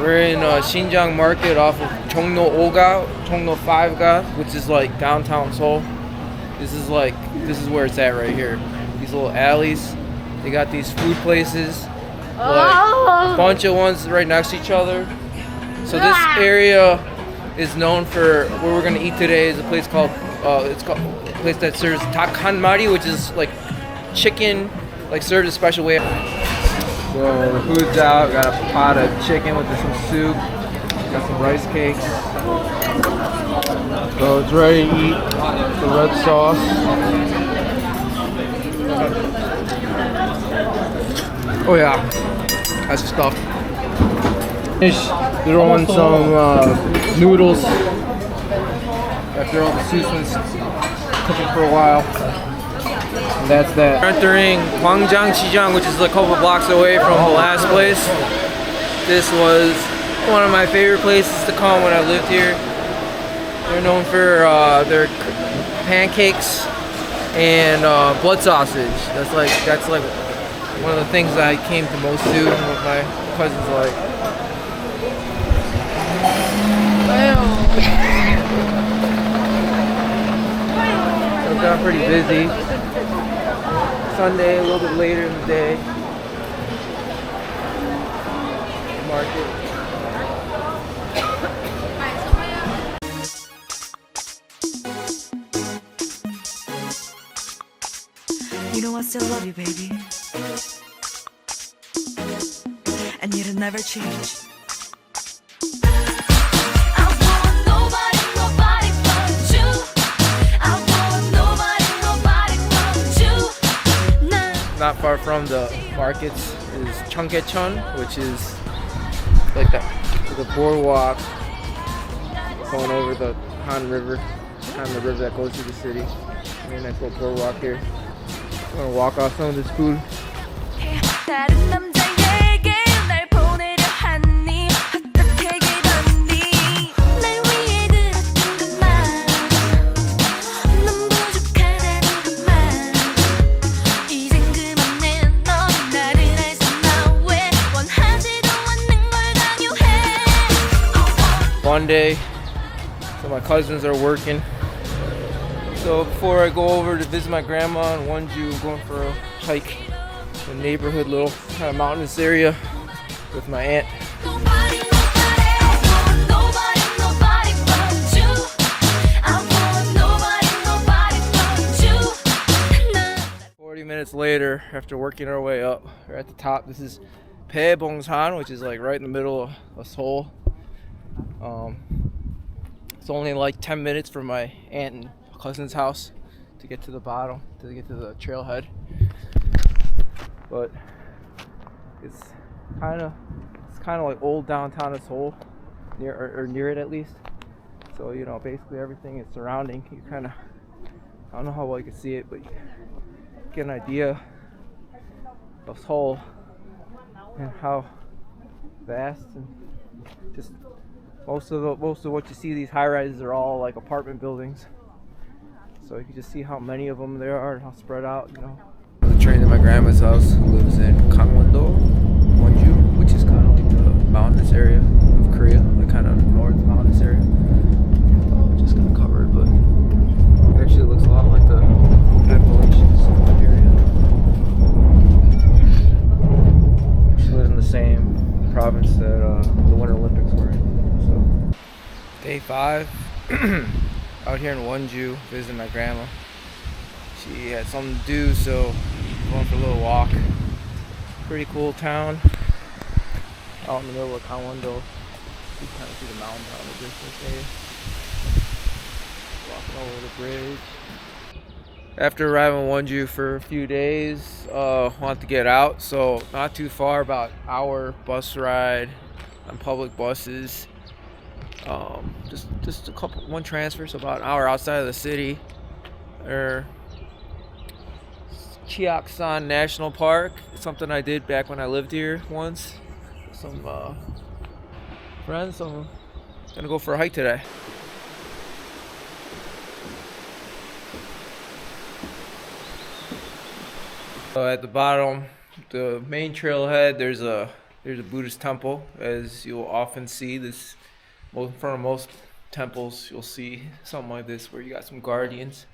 We're in Xinjiang Market off of Chongno 5가, Chongno 5가, which is like downtown Seoul. This is where it's at right here. These little alleys. They got these food places, like a bunch of ones right next to each other. So this area is known for where we're gonna eat today. Is a place called a place that serves takhanmari, which is like chicken, like served a special way. So the food's out. Got a pot of chicken with some soup. Got some rice cakes. So it's ready to eat. The red sauce. Oh yeah, that's the stuff. Finish throwing some noodles after all the soups been cooking for a while. And that's that. We're entering Gwangjang Chijang, which is a couple blocks away from the last place. This was one of my favorite places to come when I lived here. They're known for their pancakes and blood sausage. That's like one of the things that I came to most to, and what my cousins like. So it got pretty busy. Sunday, a little bit later in the day. Market. You know I still love you, baby. And you'll never change. Not far from the markets is Cheonggyecheon, which is like the boardwalk going over the Han River, the river that goes through the city. Very nice little boardwalk here. I'm gonna walk off some of this food. 1 day, so my cousins are working. So before I go over to visit my grandma in Woojoo, I'm going for a hike in the neighborhood, little kind of mountainous area with my aunt. 40 minutes later, after working our way up, we're at the top. This is Paebongsan, which is like right in the middle of Seoul. It's only like 10 minutes from my aunt and cousin's house to get to the bottom, to get to the trailhead. But it's kind of like old downtown of Seoul, near it at least. So you know, basically everything is surrounding. You kind of, I don't know how well you can see it, but you get an idea of Seoul and how vast and just most of what you see, these high rises are all like apartment buildings. So you can just see how many of them there are and how spread out, you know. The train to my grandma's house, who lives in Gangwon-do, Woojoo, which is kind of like the mountainous area of Korea, like kind of north mountainous area. Just gonna cover it, but it actually looks a lot like the Appalachians area. She lives in the same province that the Winter Olympics were in. So, day 5, out here in Woojoo, visiting my grandma. She had something to do, so going for a little walk. Pretty cool town, out in the middle of Gangwon-do. You can kind of see the mountains out in the distance there. Walking over the bridge. After arriving in Woojoo for a few days, wanted to get out, so not too far, about an hour bus ride on public buses. Just one transfer, so about an hour outside of the city. Cheoksan National Park. It's something I did back when I lived here once with some friends, so I'm gonna go for a hike today. So at the bottom, the main trailhead, there's a There's a Buddhist temple, as you'll often see. This, in front of most temples, you'll see something like this, where you got some guardians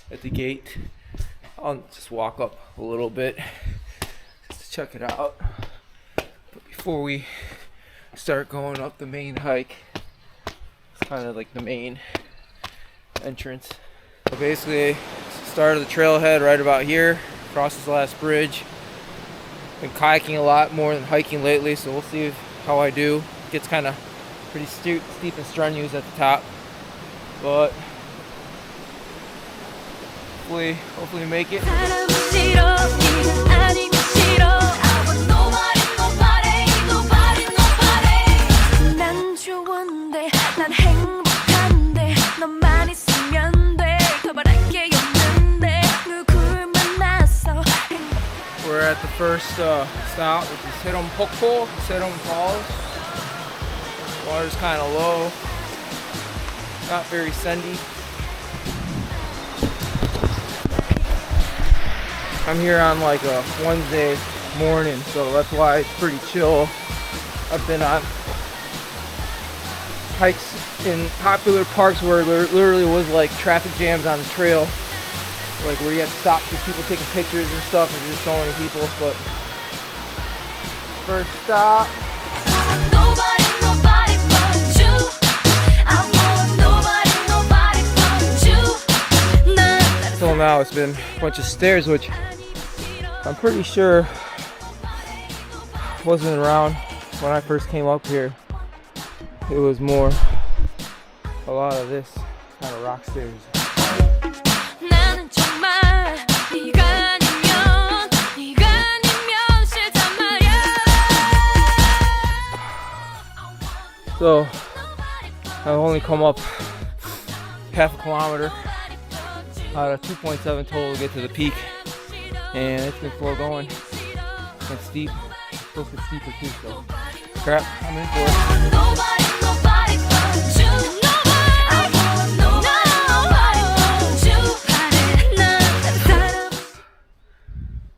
at the gate. I'll just walk up a little bit just to check it out. But before we start going up the main hike, it's kind of like the main entrance. So basically, start of the trailhead right about here, across this last bridge. Been kayaking a lot more than hiking lately, so we'll see how I do. It gets kind of pretty steep and strenuous at the top, but hopefully make it. We're at the first stop, which is Serom Pokpo, Serom Falls. Water's kind of low, not very sandy. I'm here on like a Wednesday morning, so that's why it's pretty chill. I've been on hikes in popular parks where there literally was like traffic jams on the trail, like where you have to stop for people taking pictures and stuff, and there's just so many people. But first stop. Until now it's been a bunch of stairs, which I'm pretty sure wasn't around when I first came up here. It was more a lot of this kind of rock stairs. So I've only come up half a kilometer out of 2.7 total to get to the peak, and it's been slow going and steep. It's supposed to get steeper too, so crap, I'm in for it.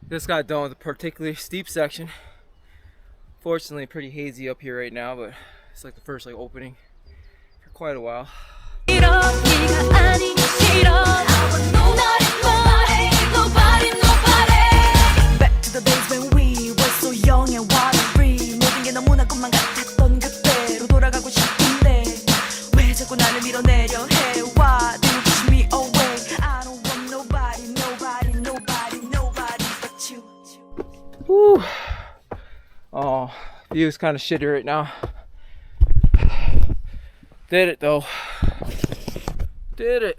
Just got done with a particularly steep section. Fortunately, pretty hazy up here right now, but it's like the first opening for quite a while. Back to the days when we were so young and wild and free. 모든 게 너무나 꿈만 같았던 그때로 돌아가고 싶은데 왜 자꾸 나를 밀어내려 해? Why do you push me away? I don't want nobody but you. Whew. Oh, view's kind of shitty right now. Did it though. Did it.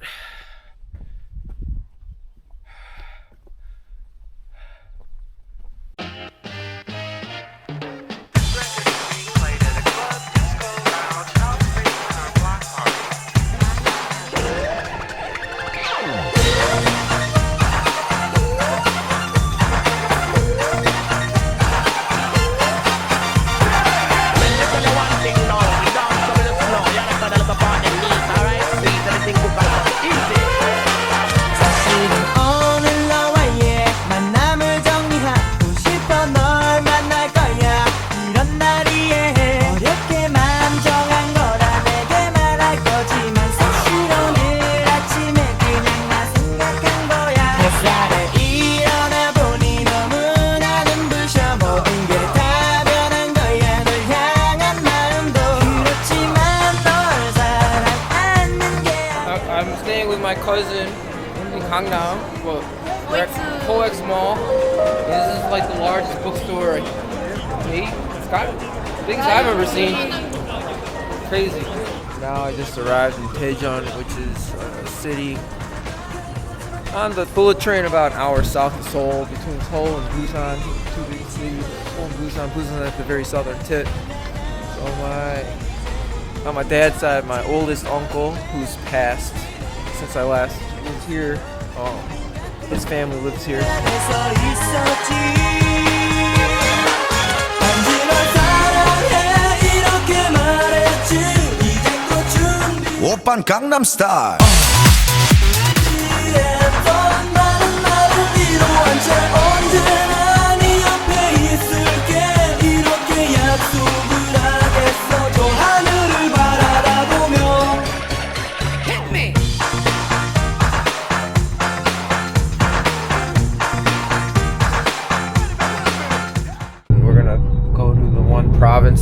My cousin in Gangnam, well, Coex Mall. This is like the largest bookstore. It's got the biggest I've ever seen. Crazy. Now I just arrived in Daejeon, which is a city on the bullet train about an hour south of Seoul, between Seoul and Busan, two big cities. Seoul and Busan. Busan is at the very southern tip. So on my dad's side, my oldest uncle, who's passed since I last was here, his family lives here. 오빤 강남 스타일. 언제나 네 옆에 있을게. 이렇게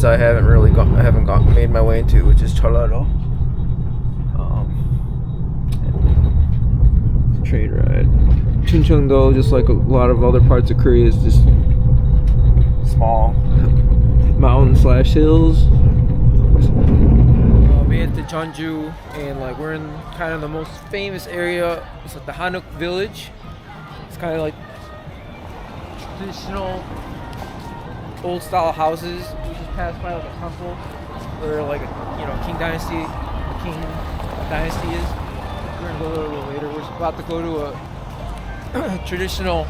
I haven't made my way into, which is Jeollado. Train ride. Chuncheongdo, just like a lot of other parts of Korea, is just small mountain/hills. We hit the Jeonju, and like we're in kind of the most famous area. It's like the Hanok village. It's kind of like traditional old style houses. We just passed by like a temple where like King Dynasty is. We're gonna go there a little later. We're about to go to a traditional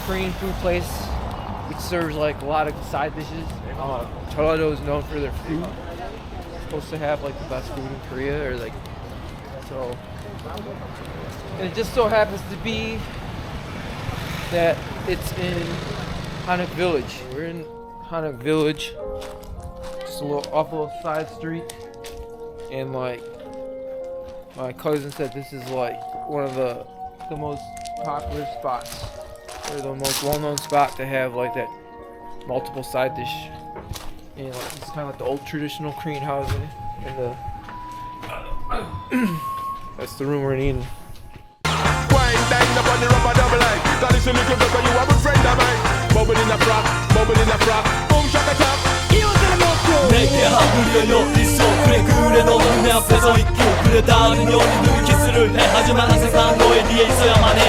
Korean food place which serves like a lot of side dishes. Jeollado is known for their food. It's supposed to have like the best food in Korea, or like so. And it just so happens to be that it's in Hanok Village. We're in Hanok Village, just off a little side street, and like my cousin said, this is like one of the most popular spots, or the most well-known spot to have like that multiple side dish. And like it's kind of like the old traditional Korean housing, and that's the room we're in. 내게 하구려요 있어 그래 그래 너는 내 앞에서 있고 그래 다른 연인들은 키스를 해 하지만 항상 너의 뒤에 있어야만 해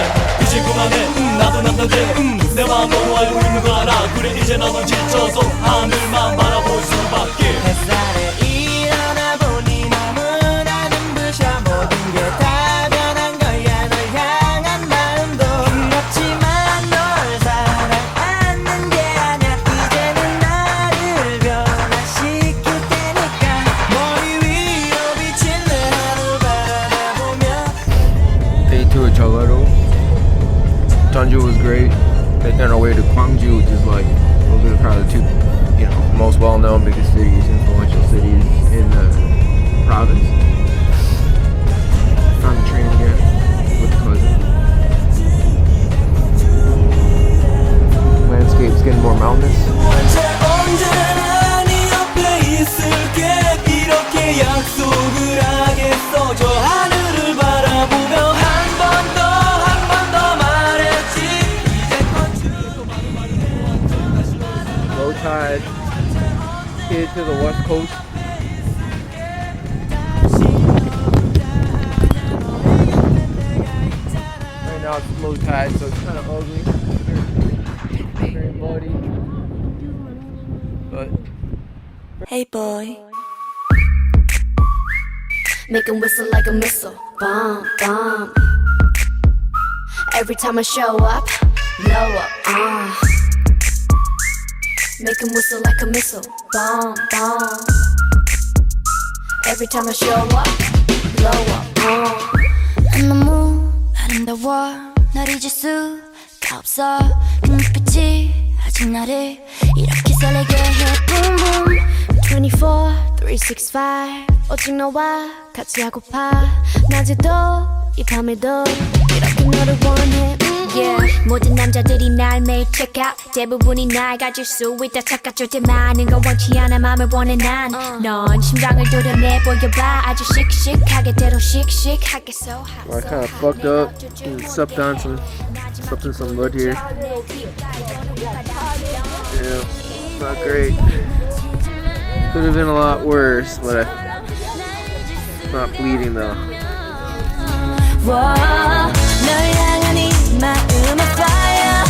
이제 그만해 나도 남잔데 내 마음 너무 알고 있는 거 알아 그래 이제 나도 지쳐서 하늘만 바라볼 수밖에 햇살에 일어나 보니 너무나 눈부셔 모든 게 다 변한 거야 널 향한 마음도 그렇지만 널 사랑하는 게 아니야 이제는 나를 변화시킬 테니까 머리 위로 비친 내 하루 바라보며 Day 2 of Jeollado. Jeonju was great. Taking our way to Gwangju, which is like those are probably the two, most well-known, biggest cities, influential cities in the province. On the train again with the cousin. Landscape's getting more mountainous. 언제나 네 옆에 있을게 이렇게 약속을 하겠어 저 하늘을 바라보며 한 번 더 말했지 이제껏 Low tide, headed to the west coast. Right now it's low tide, so it's kind of ugly. Very muddy. But Hey boy, make him whistle like a missile, bomb, bomb. Every time I show up, blow up, make him whistle like a missile, bomb, bomb. Every time I show up, blow up, 난 너무 아름다워 널 잊을 수가 없어 그 눈빛이 아직 나를 이렇게 설레게 해 boom boom 24, 365 오직 너와 같이 하고파 낮에도 이 밤에도 이렇게 너를 원해 yeah. 모든 남자들이 날 매일 check out 대부분이 날 가질 수 있다 착각 절대 많은 건 원치 않아 맘을 원해 난 넌 심장을 도려내 보여봐 아주 씩씩하게 대로 씩씩하게 so hot I kind of fucked up and stepped in some mud here. Yeah, not great. Could have been a lot worse, but I'm not bleeding though. 널 향한 이 마음의 fire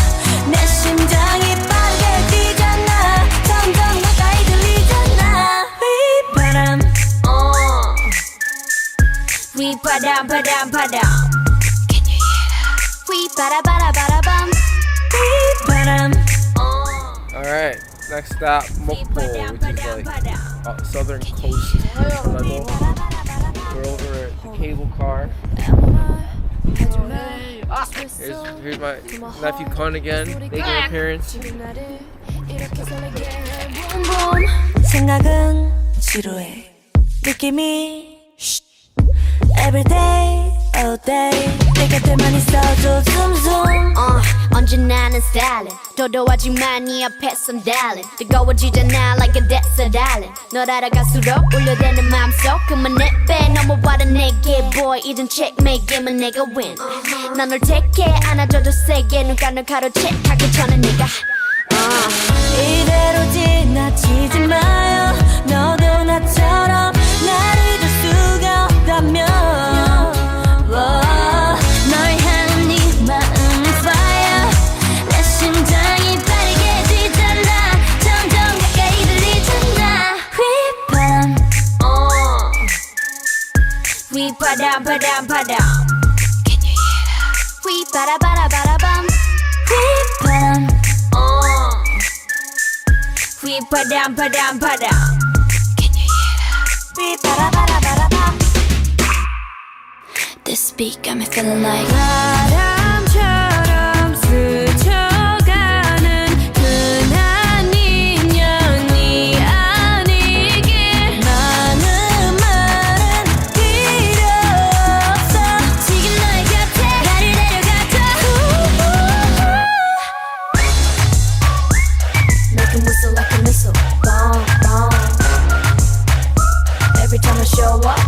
내 심장이 빠르게 뛰잖아 점점 가까이 들리잖아 휘바람 휘바람 바람 바람 Can you hear that? 휘바라바라바라밤 휘바람 Alright, next stop, Mokpo, which is like southern coast level. We're over at the cable car. Here's my nephew Kun again, making an appearance. 생각은 지루해 느낌이 Everyday all day 내 곁에만 있어줘 zoom zoom 언제나 난 stylin' 도도하지만 네 앞에 some darling 뜨거워지잖아 like a desert island 널 알아갈수록 울려대는 맘속 그만해 빼 넘어와라 내게 boy 이젠 checkmate 게임은 내가 win 난 널 택해 안아줘도 세게 눈가 널 가로채 가기 전에 네가 이대로 지나치지 마요 너도 나처럼 날 잊을 수가 없다면 널 향한 네 마음은 fire 내 심장이 빠르게 뛰잖아 점점 가까이 들리잖아 휘바람 바람 바람 Can you hear that? 휘바라바라바라밤 휘바람 휘바람 바람 바람 Can you hear that? 휘바라바라바라밤 This beat got me feeling like 바람처럼 스쳐가는 흔한 인연이 아니길 많은 말은 필요 없어 지금 너의 곁에 나를 데려가줘 Make it whistle like a missile Bomb, bomb Every time I show up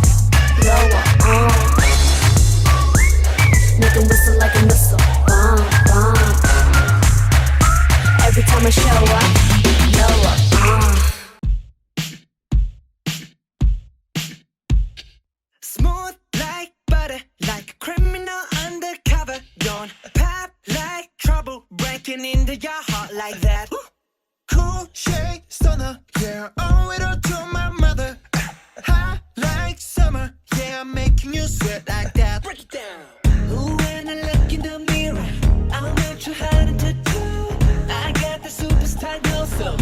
Blow up, Make it whistle like a missile Bomb, bomb Every time I show up Blow up, Smooth like butter, like a criminal undercover. Don't pop like trouble, breaking into your heart like that. Cool shade stunner, yeah, owe it all to my mother. Hot like summer, yeah, I'm making you sweat like that. Break it down. Ooh, when I look in the mirror, I'm not too hard to do. I got the superstar glow, so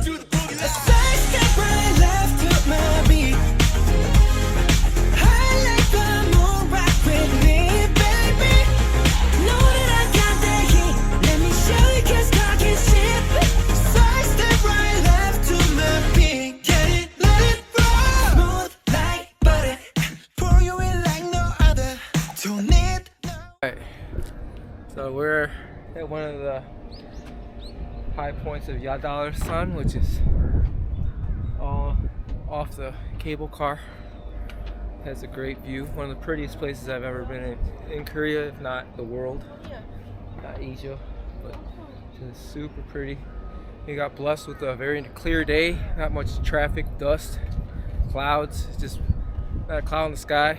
do the boogie. A side step right left to my beat. So we're at one of the high points of Yadalar Sun, which is off the cable car. Has a great view. One of the prettiest places I've ever been in Korea, if not the world. Not Asia, but just super pretty. We got blessed with a very clear day. Not much traffic, dust, clouds. Just not a cloud in the sky.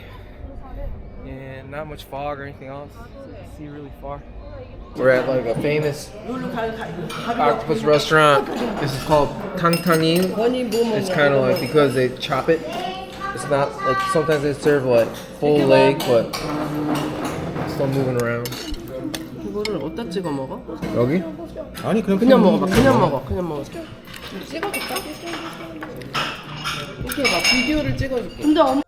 And not much fog or anything else. So you can see really far. We're at like a famous octopus restaurant. This is called Tangtangin. It's kind of like because they chop it. It's not like sometimes they serve like full leg, but it's still moving around. 이거를 어디다 찍어 먹어? 여기? 아니 그냥 먹어봐. 그냥 먹어. 그냥 먹어. 찍어줄까? 이렇게 막 비디오를 찍어줄게. 근데 엄마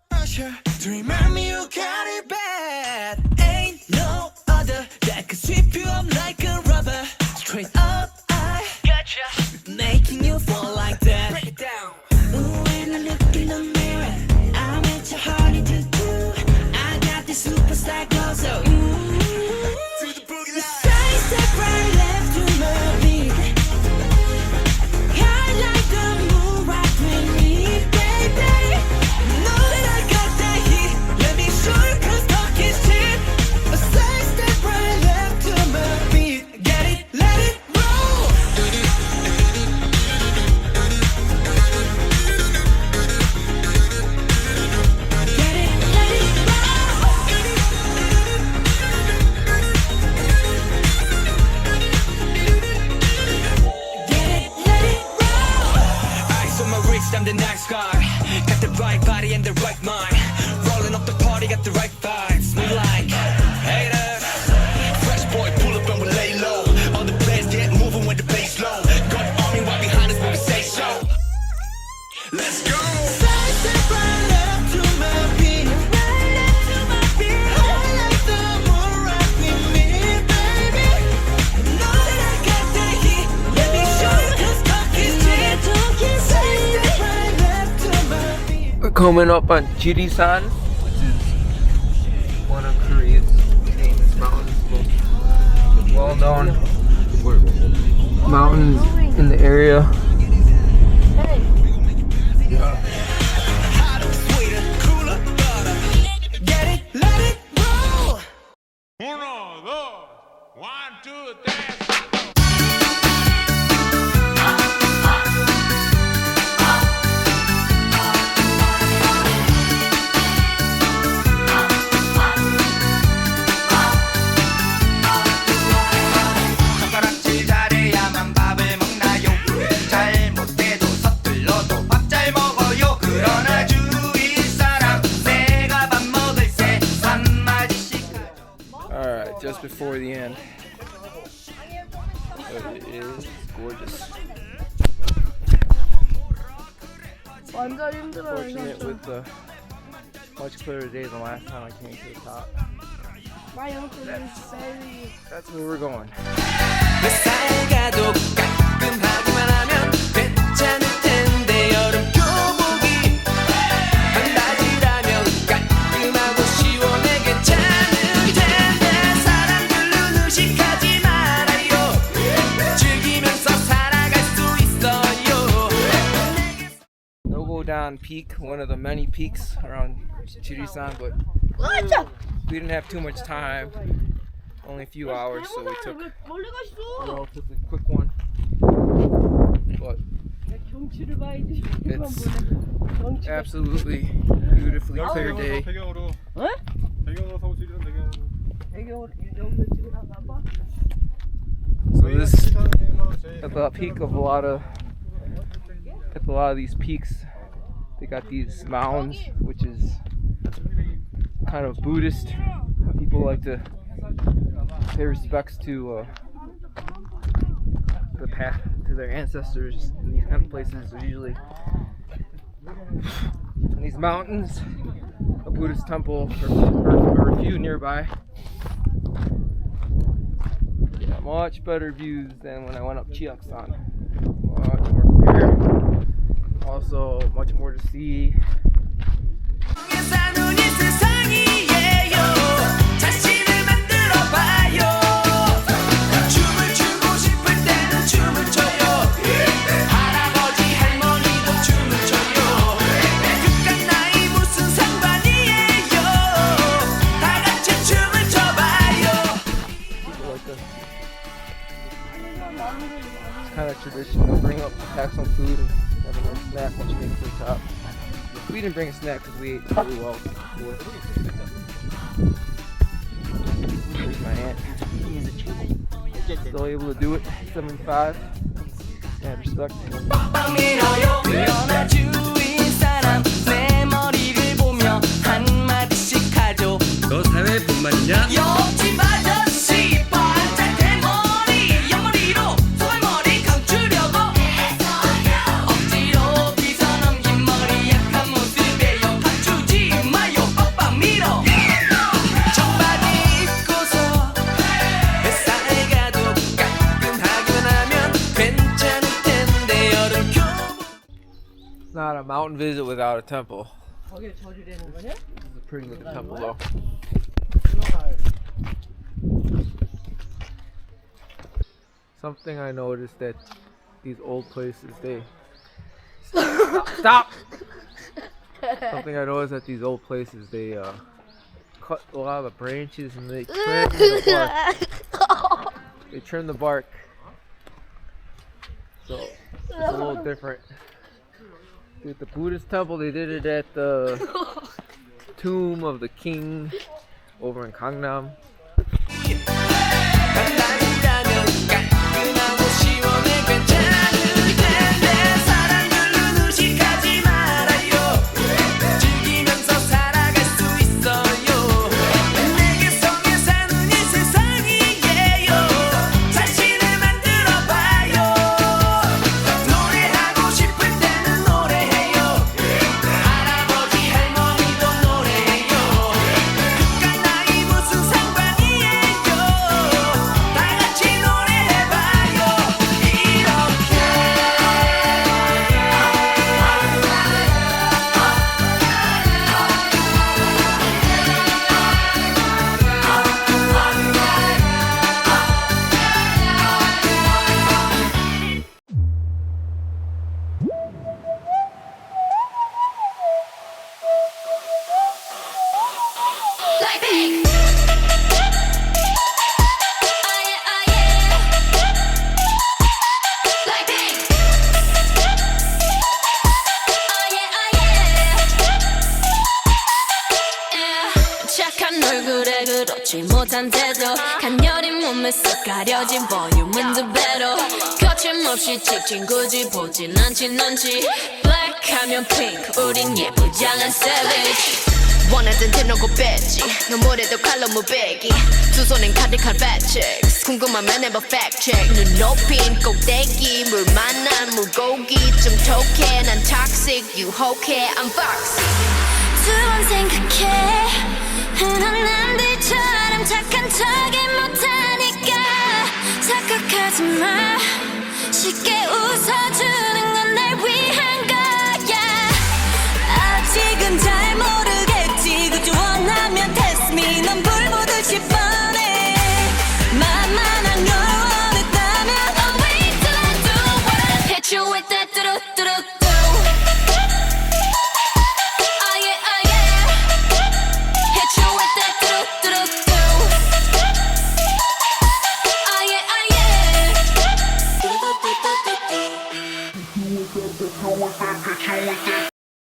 To remind me you got it bad. Ain't no other that could sweep you up like a rubber. Straight up, I gotcha. Making you fall like that. Break it down. Ooh, when I look in the mirror, I'm at your heart to do. I got this superstar glow, so to the boogie line. Side step right left to my beat. I like the moon right with me, baby. Know that I got that heat. Let me show you 'cause talk is cheap. A side step right left to my beat. Get it, let it roll. Get it, let it roll. Get it, let it roll. Eyes on my wrist, I'm the nice guy. Got the right body and the right mind. Rolling up the party, got the right vibes. Move like haters. Fresh boy, pull up and we lay low. All the players get moving when the bass low. Got the army right behind us when we say so. Let's go. Side step right left to my beat. Right left to my beat. I like the moon right with me, baby. Know that I got that heat. Let me show you 'cause talk is cheap. Side step right left to my beat. We're coming up on Jirisan, which is well-known mountains in the area. 젓가락질 잘해야만 밥을 먹나요? 잘못해도 서툴러도 밥 잘 먹어요. 그러나 주위 사람 내가 밥 먹을 새 한마디씩 하죠. Alright, just before the end. It is gorgeous. 완전 힘들어요. Fortunate with the much clearer day than last time I came to the top. My uncle is very. That's where we're going. 뱃살 가도 가끔 하기만 하면 괜찮을 텐데 여름 교복이 반바지라면 깔끔하고 시원해 괜찮을 텐데 사람들은 의식하지 말아요 즐기면서 살아갈 수 있어요. Nogodan Peak, one of the many peaks around Chirisan, but we didn't have too much time, only a few hours, so we took a relatively quick one. But it's absolutely beautifully clear day. So this at the peak of a lot of these peaks, they got these mounds, which is kind of Buddhist. People like to pay respects to the path to their ancestors in these kind of places. There's usually in these mountains a Buddhist temple or a few nearby. Yeah, much better views than when I went up Cheoksan. Much more clear. Also, much more to see. It's kind of tradition to bring up, pack some food and have a nice snack once you make it to the top. We didn't bring a snack because we ate really well before. There's my aunt. Still able to do it, 75. And respect. 너 사회분만이냐? Not a mountain visit without a temple. 거기를 저주되는 거냐? It's a pretty looking temple though. Something I noticed that these old places, they stop. Something I noticed at these old places, they cut a lot of the branches and they trim the bark. They trim the bark, so it's a little different. At the Buddhist temple, they did it at the tomb of the king over in Gangnam. 그래 그렇지 못한 태도 간녀린 몸에 쓱 가려진 볼륨은 두 배로 거침없이 찍힌 굳이 보진 않지 넌지 Black 하면 pink 우린 예쁘장한 savage 원하던 대놓고 뺐지 너무래도 칼로 무배기 두 손엔 가득한 fat chicks 궁금하면 해봐 fact check 눈 높인 꼭대기 물 만난 물고기 좀 톡해 난 toxic 유혹해 I'm foxy 두 번 생각해 흔한 남들처럼 착한 척이 못하니까 착각하지 마 쉽게